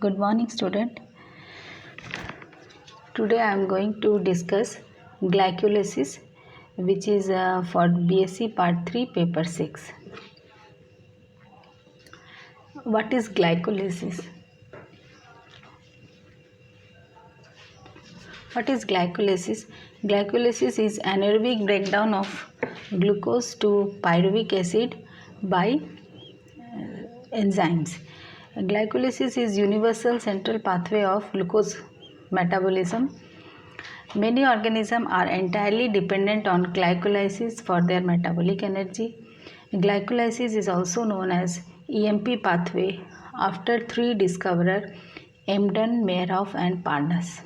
Good morning, student. Today I am going to discuss glycolysis, which is for BSc Part 3, Paper 6. What is glycolysis? What is glycolysis? Glycolysis is anaerobic breakdown of glucose to pyruvic acid by enzymes. Glycolysis is universal central pathway of glucose metabolism. Many organisms are entirely dependent on glycolysis for their metabolic energy. Glycolysis is also known as EMP pathway after three discoverers Emden, Meyerhof and Parnas.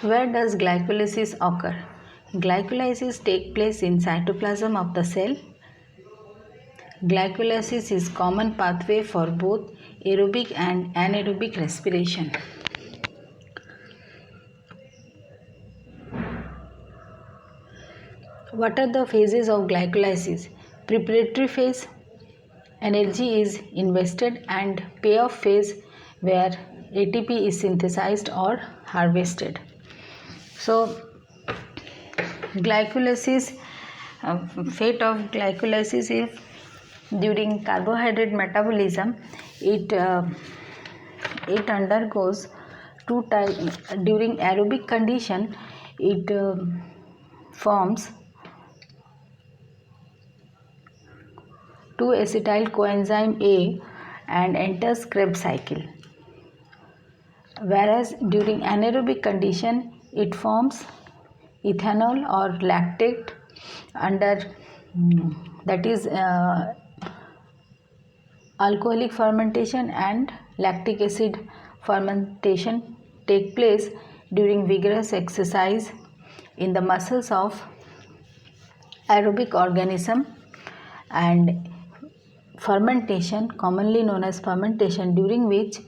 Where does glycolysis occur? Glycolysis takes place in cytoplasm of the cell. Glycolysis is common pathway for both aerobic and anaerobic respiration. What are the phases of glycolysis? Preparatory phase, energy is invested, and payoff phase where ATP is synthesized or harvested. So, glycolysis, fate of glycolysis is during carbohydrate metabolism, it undergoes two types. During aerobic condition, it forms 2-acetyl coenzyme A and enters Krebs cycle. Whereas during anaerobic condition, it forms ethanol or lactate under that is alcoholic fermentation and lactic acid fermentation take place during vigorous exercise in the muscles of aerobic organism, and fermentation, commonly known as fermentation, during which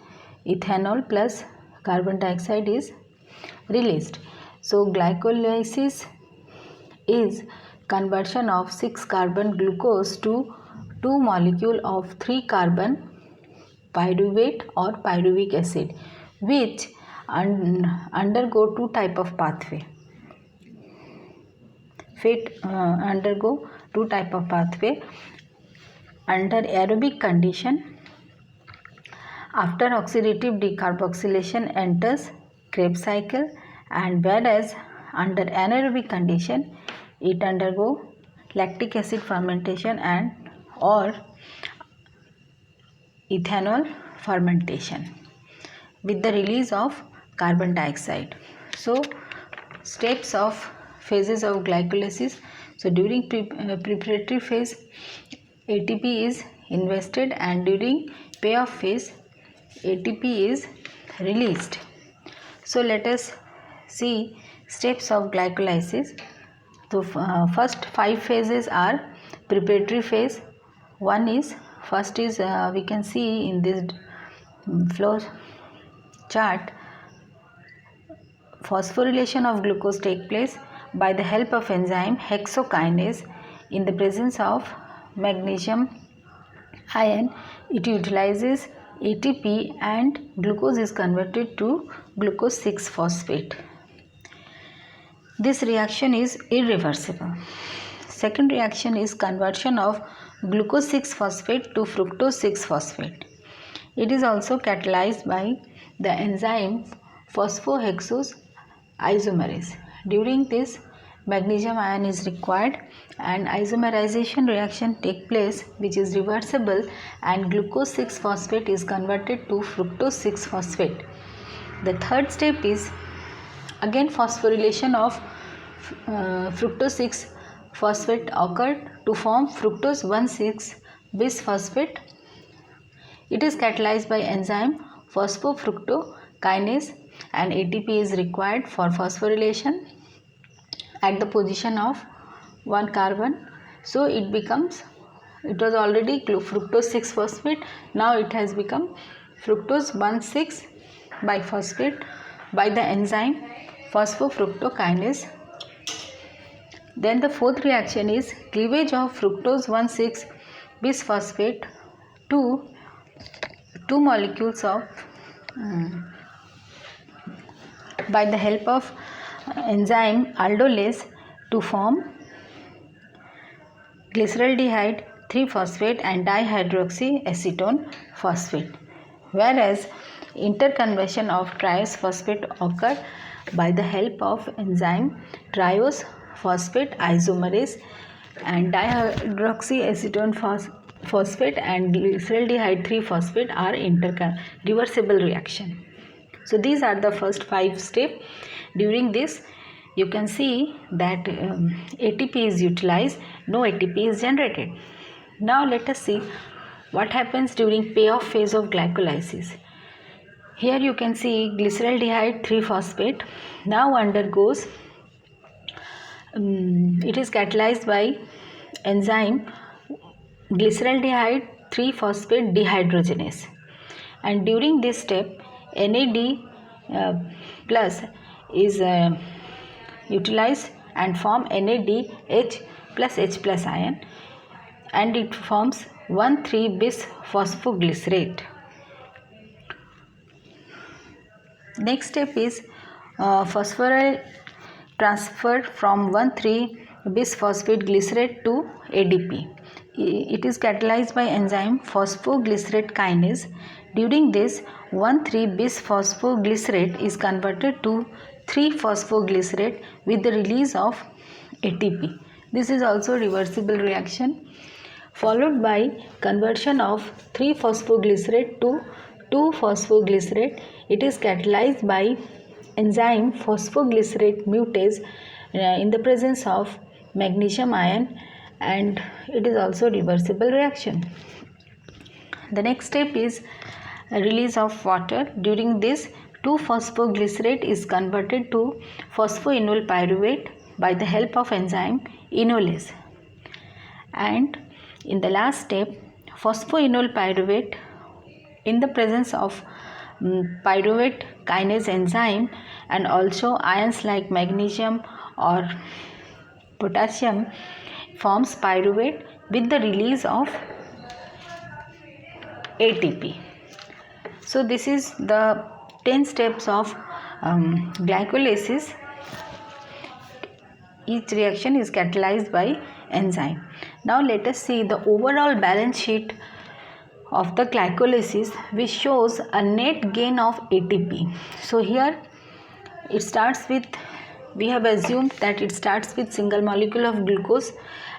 ethanol plus carbon dioxide is released. So glycolysis is conversion of 6 carbon glucose to 2 molecule of 3 carbon pyruvate or pyruvic acid, which undergo two type of pathway. Undergo two type of pathway. Under aerobic condition, after oxidative decarboxylation enters Krebs cycle, and whereas under anaerobic condition it undergo lactic acid fermentation and or ethanol fermentation with the release of carbon dioxide. So steps of phases of glycolysis. So during preparatory phase, ATP is invested, and during payoff phase ATP is released. So let us see steps of glycolysis. So first 5 phases are preparatory phase. First is we can see in this flow chart, phosphorylation of glucose take place by the help of enzyme hexokinase. In the presence of magnesium ion, it utilizes ATP and glucose is converted to glucose 6-phosphate. This reaction is irreversible. Second reaction is conversion of glucose 6-phosphate to fructose 6-phosphate. It is also catalyzed by the enzyme phosphohexose isomerase. During this, magnesium ion is required and isomerization reaction take place, which is reversible, and glucose 6-phosphate is converted to fructose 6-phosphate. The third step is again phosphorylation of fructose 6-phosphate occurred to form fructose 1,6-bisphosphate. It is catalyzed by enzyme phosphofructokinase, and ATP is required for phosphorylation at the position of 1 carbon. So it was already fructose 6-phosphate, now it has become fructose 1,6-biphosphate by the enzyme phosphofructokinase. Then the fourth reaction is cleavage of fructose 1,6-bisphosphate two molecules of by the help of enzyme aldolase to form glyceraldehyde 3-phosphate and dihydroxyacetone phosphate, whereas interconversion of triose phosphate occur by the help of enzyme triose phosphate isomerase, and dihydroxyacetone phosphate and glyceraldehyde 3-phosphate are reversible reaction. So these are the first 5 steps. During this you can see that ATP is utilized, no ATP is generated. Now let us see what happens during payoff phase of glycolysis. Here you can see glyceraldehyde 3-phosphate now undergoes, it is catalyzed by enzyme glyceraldehyde 3-phosphate dehydrogenase, and during this step NAD plus is utilized and form NADH plus H plus ion, and it forms 1,3-bis phosphoglycerate. Next step is phosphoryl transfer from 1,3-bis phosphate glycerate to ADP. It is catalyzed by enzyme phosphoglycerate kinase. During this 1,3-bis phosphoglycerate is converted to 3-phosphoglycerate with the release of ATP. This is also reversible reaction, followed by conversion of 3-phosphoglycerate to 2-phosphoglycerate. It is catalyzed by enzyme phosphoglycerate mutase in the presence of magnesium ion, and it is also reversible reaction. The next step is release of water. During this 2-phosphoglycerate is converted to phosphoenol pyruvate by the help of enzyme enolase, and in the last step phosphoenol pyruvate in the presence of pyruvate kinase enzyme and also ions like magnesium or potassium forms pyruvate with the release of ATP. So this is the 10 steps of glycolysis. Each reaction is catalyzed by enzyme. Now let us see the overall balance sheet of the glycolysis, which shows a net gain of ATP. So here it starts with, we have assumed that it starts with single molecule of glucose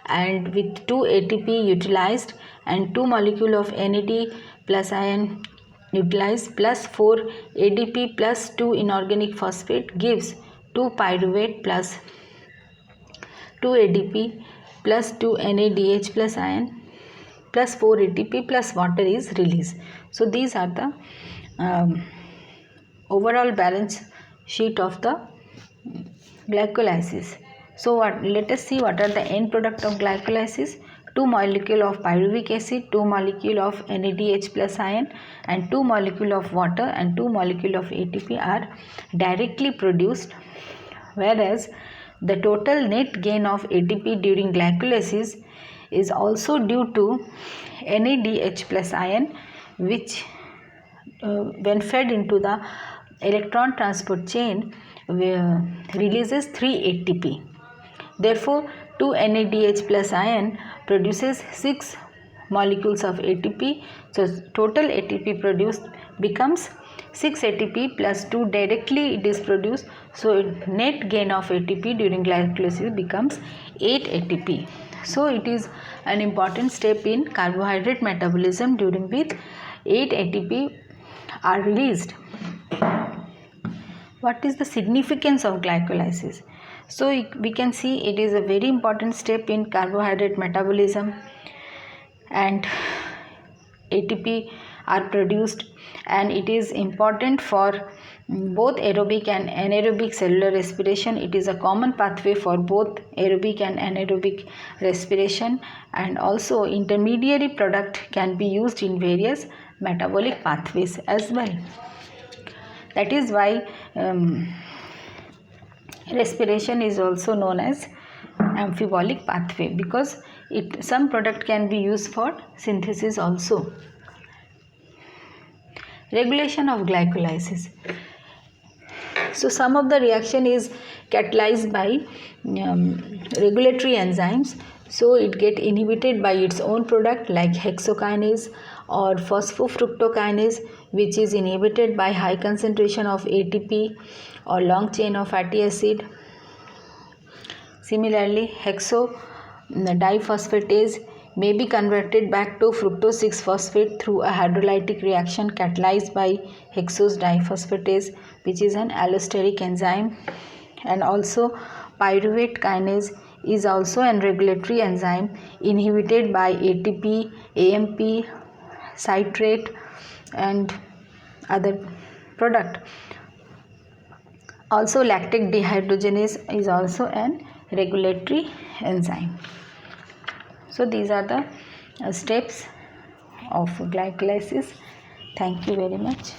and with 2 ATP utilized and 2 molecule of NAD plus ion utilized plus 4 ADP plus 2 inorganic phosphate gives 2 pyruvate plus 2 ADP plus 2 NADH plus ion plus 4 ATP plus water is released. So these are the overall balance sheet of the glycolysis. So let us see what are the end product of glycolysis. 2 molecule of pyruvic acid, 2 molecule of NADH plus ion and 2 molecule of water and 2 molecule of ATP are directly produced, whereas the total net gain of ATP during glycolysis is also due to NADH plus ion, which when fed into the electron transport chain releases 3 ATP. Therefore 2 NADH plus ion produces 6 molecules of ATP. So total ATP produced becomes 6 ATP plus 2 directly it is produced. So net gain of ATP during glycolysis becomes 8 ATP. So it is an important step in carbohydrate metabolism, during which 8 ATP are released. What is the significance of glycolysis? So we can see it is a very important step in carbohydrate metabolism, and ATP are produced, and it is important for both aerobic and anaerobic cellular respiration. It is a common pathway for both aerobic and anaerobic respiration, and also intermediary product can be used in various metabolic pathways as well. That is why respiration is also known as amphibolic pathway, because some product can be used for synthesis also. Regulation of glycolysis. So some of the reaction is catalyzed by regulatory enzymes, so it get inhibited by its own product like hexokinase or phosphofructokinase, which is inhibited by high concentration of ATP or long chain of fatty acid. Similarly, hexodiphosphatase may be converted back to fructose 6-phosphate through a hydrolytic reaction catalyzed by hexose diphosphatase, which is an allosteric enzyme. And also pyruvate kinase is also an regulatory enzyme inhibited by ATP, AMP, citrate and other product. Also lactic dehydrogenase is also an regulatory enzyme. So these are the steps of glycolysis. Thank you very much.